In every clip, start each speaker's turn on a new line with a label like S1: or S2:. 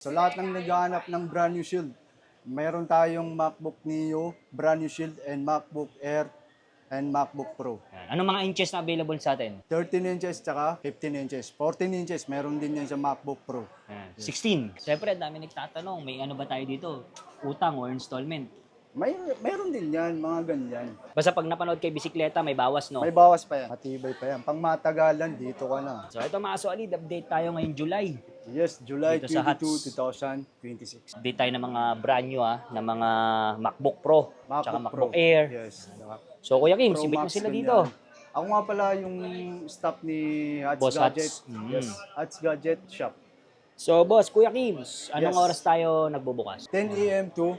S1: So lahat ng naghahanap ng brand new Shield, mayroon tayong MacBook Neo, brand new Shield, and MacBook Air, and MacBook Pro.
S2: Yan. Anong mga inches na available sa atin?
S1: 13 inches tsaka 15 inches. 14 inches, meron din yan sa MacBook Pro.
S2: Yan. 16. Siyempre, dami nagtatanong, may ano ba tayo dito? Utang or installment?
S1: Mayroon din yan, mga ganyan.
S2: Basta pag napanood kay bisikleta, may bawas, no?
S1: May bawas pa yan. Matibay pa yan. Pang matagalan, dito ka na.
S2: So ito mga solid, update tayo ngayong July.
S1: Yes, July
S2: Dito sa
S1: 22, 2026.
S2: Update tayo ng mga brand new na mga MacBook Pro, tsaka
S1: MacBook
S2: MacBook
S1: Pro.
S2: Air.
S1: Yes.
S2: So Kuya Kim,
S1: Pro
S2: sibit mo
S1: Max,
S2: sila
S1: ganyan.
S2: dito.
S1: Ako nga pala yung staff ni Hats
S2: Boss
S1: Gadget.
S2: Hats.
S1: Yes, Hats Gadget Shop.
S2: So boss, Kuya Kim, anong
S1: Yes.
S2: oras tayo nagbubukas?
S1: 10 a.m. to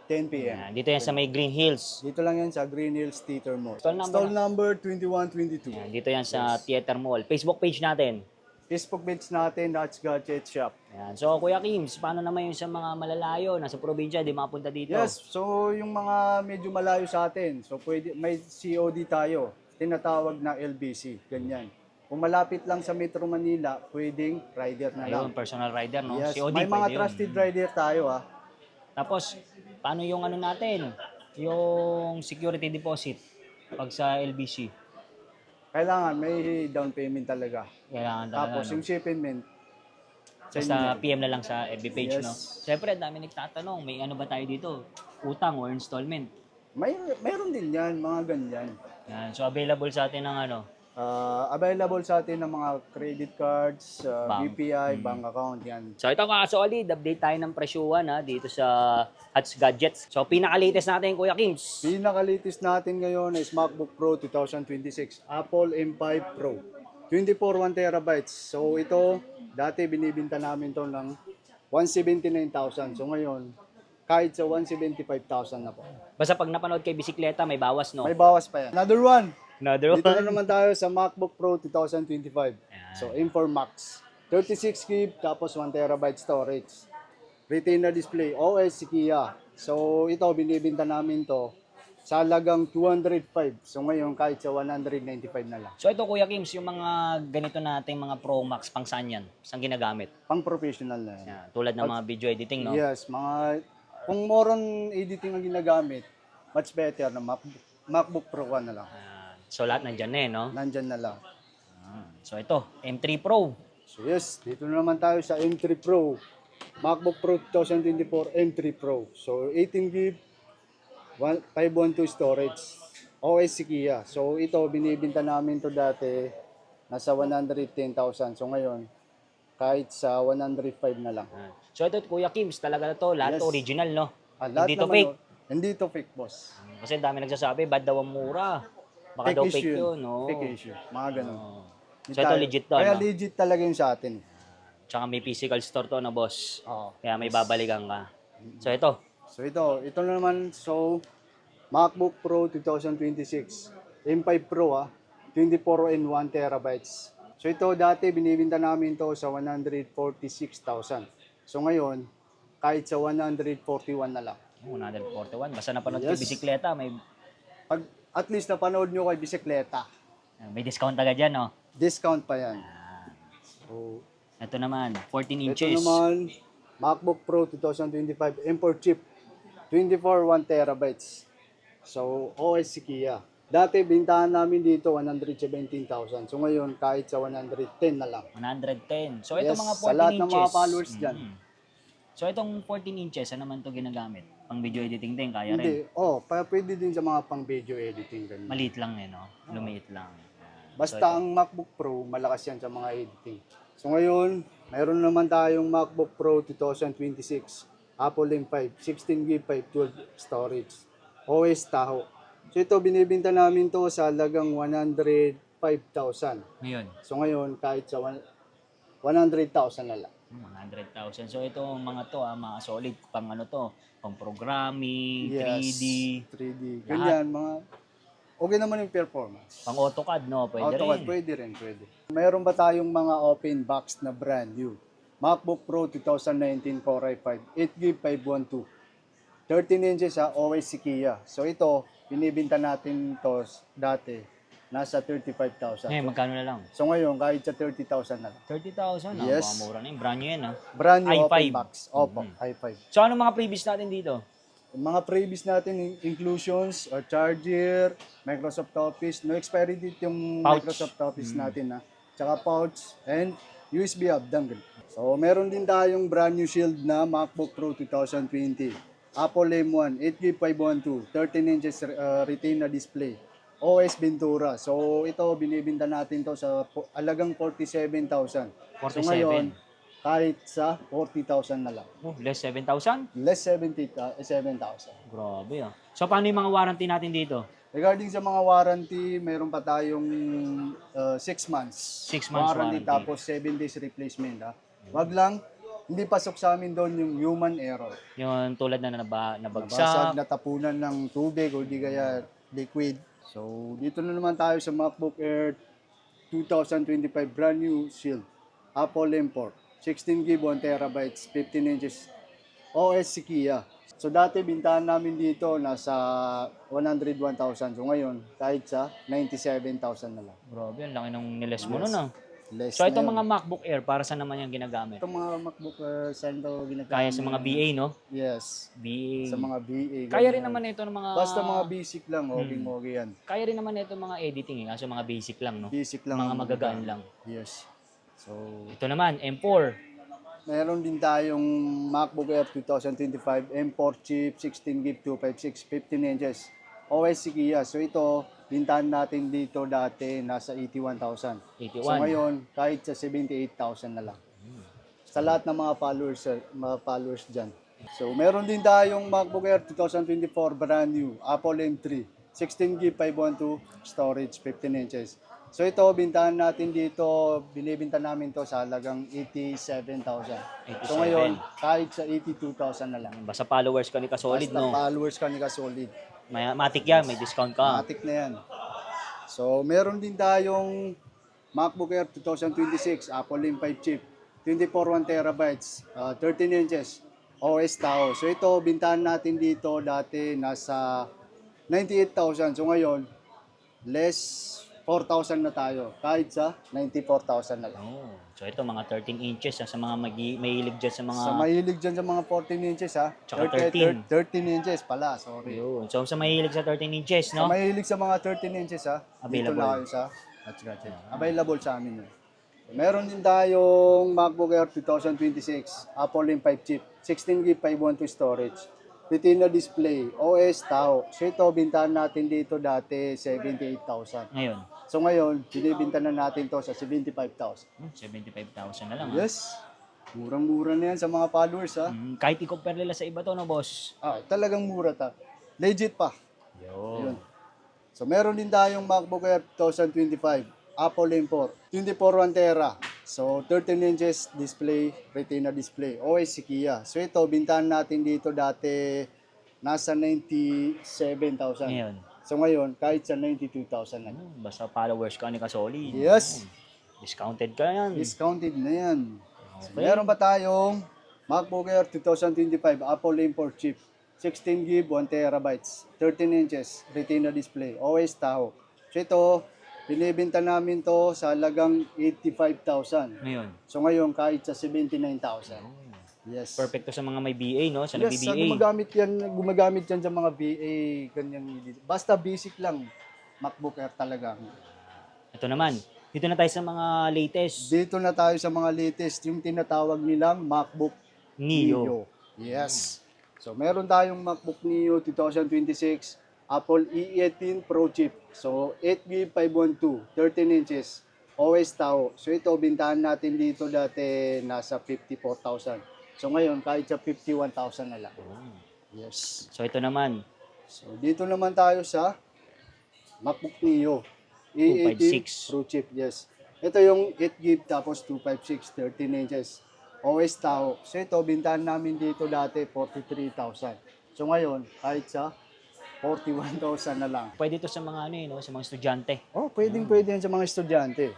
S1: 10 p.m.
S2: Yan, dito yan sa may Green Hills.
S1: Dito lang yan sa Green Hills Theater Mall.
S2: Stall
S1: Number 2122.
S2: Yan, dito yan sa Theater Mall. Facebook page natin.
S1: Facebook page natin, Hats Gadget Shop.
S2: Yan. So Kuya Kim, paano naman yung sa mga malalayo, nasa probinsya, di makapunta dito?
S1: Yes, so yung mga medyo malayo sa atin, so pwede, may COD tayo, tinatawag na LBC, ganyan. Kung malapit lang sa Metro Manila, pwedeng rider na lang.
S2: Ayun, personal rider, no?
S1: Yes,
S2: COD,
S1: may mga
S2: pwede yun.
S1: trusted rider tayo
S2: Tapos, paano yung ano natin? Yung security deposit pag sa LBC?
S1: Kailangan may down payment talaga.
S2: Kailangan talaga,
S1: Tapos
S2: no?
S1: yung shipment, sa
S2: Basta
S1: inyo.
S2: PM na lang sa FB page,
S1: Yes.
S2: no? Siyempre, dami nagtatanong, may ano ba tayo dito? Utang or installment?
S1: Mayroon din yan, mga ganyan.
S2: Yan. So, available sa atin ng ano?
S1: Available sa atin ng mga credit cards,
S2: Bank.
S1: BPI, bank account, yan.
S2: So, ito mga solid, update tayo ng presyuhan dito sa Hats Gadgets. So, pinaka-latest natin, Kuya Kims.
S1: Pinaka-latest natin ngayon is MacBook Pro 2026, Apple M5 Pro. 24 1TB. So ito, dati binibinta namin to ng 179,000. So ngayon, kahit sa 175,000 na po.
S2: Basta pag napanood kay bisikleta, may bawas, no?
S1: May bawas pa yan. Another one.
S2: Another
S1: Dito na
S2: one.
S1: naman tayo sa MacBook Pro 2025.
S2: Ayan.
S1: So M4 Max. 36GB tapos 1TB storage. Retina display, OS Kia. So ito, binibinta namin to sa halagang 205. So ngayon, kahit sa 195 na lang.
S2: So ito, Kuya Kims, yung mga ganito nating mga Pro Max, pang saan yan? Saan ginagamit?
S1: Pang professional na yan.
S2: Yan. Tulad ng mga video editing, no?
S1: Yes, kung more on editing ang ginagamit, much better na MacBook Pro ka na lang.
S2: So lahat nandyan na no?
S1: Nandyan na lang.
S2: So ito, M3 Pro.
S1: So yes, dito na naman tayo sa M3 Pro. MacBook Pro 2024 M3 Pro. So 18GB, 512 storage. OS Kia. So ito, binibinta namin to dati nasa 110,000. So ngayon, kahit sa 105 na lang.
S2: So ito, Kuya Kims, talaga na to, lahat
S1: Yes.
S2: original, no?
S1: Lahat
S2: Hindi to
S1: naman,
S2: fake.
S1: Hindi to fake, boss.
S2: Kasi dami nagsasabi, bad daw ang mura. Baka daw fake yun, no?
S1: Fake issue. Mga ganun.
S2: So ito legit to,
S1: Kaya
S2: no?
S1: legit talaga yun sa atin.
S2: Tsaka may physical store to, no, boss?
S1: Oo.
S2: Kaya may babalikan ka. So ito,
S1: So ito na naman, so MacBook Pro 2026. M5 Pro 24 and 1 terabytes. So ito dati binibinta namin to sa 146,000. So ngayon, kahit sa 141 na lang.
S2: 141. Basta napanood
S1: Yes.
S2: kay bisikleta, may
S1: Pag at least napanood nyo kay bisikleta,
S2: discount agad yan, no?
S1: discount pa yan. So,
S2: Ito naman, 14
S1: ito
S2: inches.
S1: naman, MacBook Pro 2025 M4 chip, 24 1 terabytes. So, OS Kia. Dati bintahan namin dito 117,000. So ngayon kahit sa 110 na lang.
S2: 110. So ito
S1: Yes,
S2: mga 14
S1: sa lahat
S2: inches.
S1: ng mga followers dyan.
S2: So itong 14 inches, ano naman to ginagamit? Pang video editing din, kaya rin.
S1: Hindi, pwede din sa mga pang video editing ganun.
S2: Maliit lang no? Lumiit lang.
S1: Basta ang MacBook Pro, malakas yan sa mga editing. So ngayon, mayroon naman tayong MacBook Pro 2026, Apple M5, 16GB 512 storage, OS Tahoe. So ito, binibinta namin to sa halagang 105,000.
S2: Ngayon,
S1: So ngayon, kahit sa 100,000 na lang.
S2: 100,000. So ito mga to, mga solid, pang ano to, pang programming,
S1: Yes,
S2: 3D,
S1: 3D.
S2: Lahat.
S1: Ganyan, mga okay naman yung performance.
S2: pang AutoCAD, no? Pwede
S1: AutoCAD,
S2: rin.
S1: pwede. Mayroon ba tayong mga open box na brand new? MacBook Pro 2019 Core i5, 8GB 512. 13 inches OS Kia. So ito, binibinta natin to dati nasa 35,000.
S2: Ngayon, magkano na lang?
S1: So ngayon, kahit sa 30,000 na lang.
S2: 30,000 na.
S1: Yes.
S2: Baka mura na yun. Brand new yan,
S1: Brand new
S2: i5.
S1: open box. Opo,
S2: Mhm.
S1: i5.
S2: So, ano mga previous natin dito?
S1: Yung mga previous natin, inclusions, charger, Microsoft Office, no expiry date yung
S2: Pouch.
S1: Microsoft Office natin na. Tsaka pouch and USB hub dongle. So meron din tayong brand new shield na MacBook Pro 2020. Apple M1, 8GB 512, 13 inches Retina display. OS Ventura. So ito binibenta natin to sa alagang 47,000. So
S2: 47.
S1: ngayon, kahit sa 40,000 na lang.
S2: Oh, less 7,000?
S1: Less 7,000.
S2: Grabe So, paano yung mga warranty natin dito?
S1: Regarding sa mga warranty, meron pa tayong 6 months.
S2: 6 months warranty.
S1: Tapos 7 days replacement. Wag lang, hindi pasok sa amin doon yung human error.
S2: Yung tulad na
S1: Nabasag,
S2: nabagsak.
S1: natapunan ng tubig o di kaya liquid. So, dito na naman tayo sa MacBook Air 2025 brand new shield. Apple import. 16GB, 1TB, 15 inches. OS si Kia. So dati bintahan namin dito nasa 101,000. So ngayon, kahit sa 97,000 na lang.
S2: Grabe, ang laki ng niles mo nun
S1: Less
S2: So,
S1: na
S2: itong
S1: yun.
S2: mga MacBook Air, para saan naman yung ginagamit?
S1: Itong mga MacBook saan daw ginagamit?
S2: Kaya sa mga BA, no?
S1: Yes.
S2: BA.
S1: Sa mga BA.
S2: Kaya rin
S1: ganyan.
S2: naman ito ng mga...
S1: Basta mga basic lang, okay yan.
S2: Kaya rin naman ito mga editing Kaso mga basic lang, no?
S1: Basic lang.
S2: Mga
S1: ang
S2: magagaan
S1: magagamit.
S2: lang.
S1: Yes. So,
S2: Ito naman, M4.
S1: meron din tayong MacBook Air 2025 M4 chip, 16GB, 256, 15 inches. OS si Kia. So ito, bintahan natin dito dati nasa 81,000.
S2: 81.
S1: So ngayon, kahit sa 78,000 na lang. Sa lahat ng mga followers dyan. So meron din tayong MacBook Air 2024 brand new, Apple M3, 16GB 512 storage, 15 inches. So ito, bintahan natin dito, binibinta namin to sa halagang 87,000. So ngayon, kahit sa 82,000 na lang.
S2: Basta followers ka ni Kasolid,
S1: Basta
S2: no?
S1: followers ka ni Kasolid.
S2: Matik yan, may discount ka.
S1: Matik na yan. So, meron din tayong MacBook Air 2026, Apple M5 chip, 24 1TB, 13 inches, OS Tao. So, ito, bintahan natin dito dati nasa 98,000. So, ngayon, less 4,000 na tayo. Kahit sa 94,000 na lang.
S2: Oh, so ito mga 13 inches sa mga mahilig dyan sa mga...
S1: Sa mahilig dyan sa mga 14 inches ha.
S2: Tsaka
S1: 13 inches pala, sorry.
S2: Yun. So sa mahilig sa 13 inches,
S1: Sa
S2: no?
S1: mahilig sa mga 13 inches ha, dito
S2: Available.
S1: na kayo sa Hatch. Available sa amin yun. Meron din tayong MacBook Air 2026, Apple M5 chip, 16GB 512 storage, Retina display, OS Tao. So ito, bintahan natin dito dati 78,000.
S2: Ngayon,
S1: So ngayon, binibinta na natin to sa 75,000.
S2: 75,000 na lang.
S1: Yes, murang-mura na yan sa mga followers ha.
S2: Kahit i-compare nila sa iba to, no, boss?
S1: Talagang mura ta. Legit pa.
S2: Yun.
S1: Yun. So meron din tayong MacBook Air 2025, Apple M4, 24 1TB. So 13 inches display, Retina display, OS si Kia. So ito, bintahan natin dito dati nasa 97,000.
S2: Ngayon,
S1: So ngayon, kahit sa 92,000 na.
S2: basta followers ka ni Kasolid.
S1: Yes,
S2: Discounted ka yan.
S1: discounted na yan. So,
S2: Okay.
S1: meron pa tayong MacBook Air 2025, Apple M4 chip, 16GB, 1TB, 13 inches, Retina display, OS Tahoe. So ito, binibenta namin to sa halagang 85,000.
S2: Ngayon,
S1: So ngayon, kahit sa 79,000. Yes.
S2: perfect to sa mga may BA, no? Sa
S1: Yes,
S2: nag-BBA.
S1: gumagamit yan sa mga BA, ganyan. Basta basic lang, MacBook Air talaga.
S2: Ito naman, dito na tayo sa mga latest.
S1: Dito na tayo sa mga latest, yung tinatawag nilang MacBook
S2: Neo.
S1: Yes. So, meron tayong MacBook Neo 2026, Apple E18 Pro chip. So, 8GB 512, 13 inches, OS Tao. So, ito, bintahan natin dito dati nasa 54,000. So, ngayon, kahit sa 51,000 na lang. Yes.
S2: So ito naman,
S1: So, dito naman tayo sa MacBook Neo E18
S2: 256.
S1: Pro chip. Yes. Ito yung 8GB tapos 256, 13 inches. OS Tao. So ito, bintahan namin dito dati 43,000. So ngayon, kahit sa 41,000 na lang.
S2: pwede to sa mga no, sa mga estudyante.
S1: Oh, pwede yan sa mga estudyante.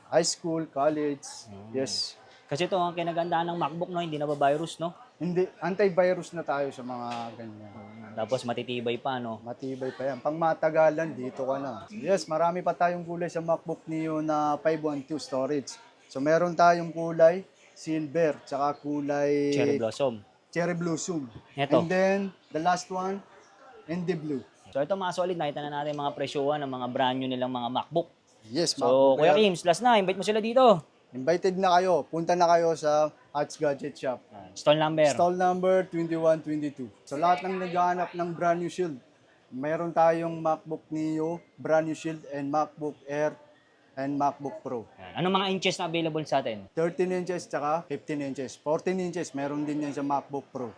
S1: High school, college. Yes.
S2: Kasi ito ang kinagandaan ng MacBook, no, hindi na ba virus, no?
S1: Hindi, antivirus na tayo sa mga ganyan.
S2: Tapos matitibay pa, no?
S1: Matibay pa yan. Pang matagalan, dito ka na. Yes, marami pa tayong kulay sa MacBook Neo na 512 storage. So meron tayong kulay silver, tsaka kulay
S2: Cherry Blossom.
S1: cherry blossom.
S2: Ito.
S1: And then, the last one, ND blue.
S2: So ito mga solid, nakita na natin mga presyuhan ng mga brand new nilang mga MacBook.
S1: Yes,
S2: So,
S1: MacBook
S2: Kuya
S1: Air.
S2: Kims, last na, invite mo sila dito.
S1: Invited na kayo. Punta na kayo sa Arts Gadget Shop.
S2: Stall number.
S1: Stall number 2122. So lahat ng naghahanap ng brand new shield, mayroon tayong MacBook Neo, brand new shield, and MacBook Air, and MacBook Pro.
S2: Anong mga inches na available sa atin?
S1: 13 inches tsaka 15 inches. 14 inches, meron din yan sa MacBook Pro.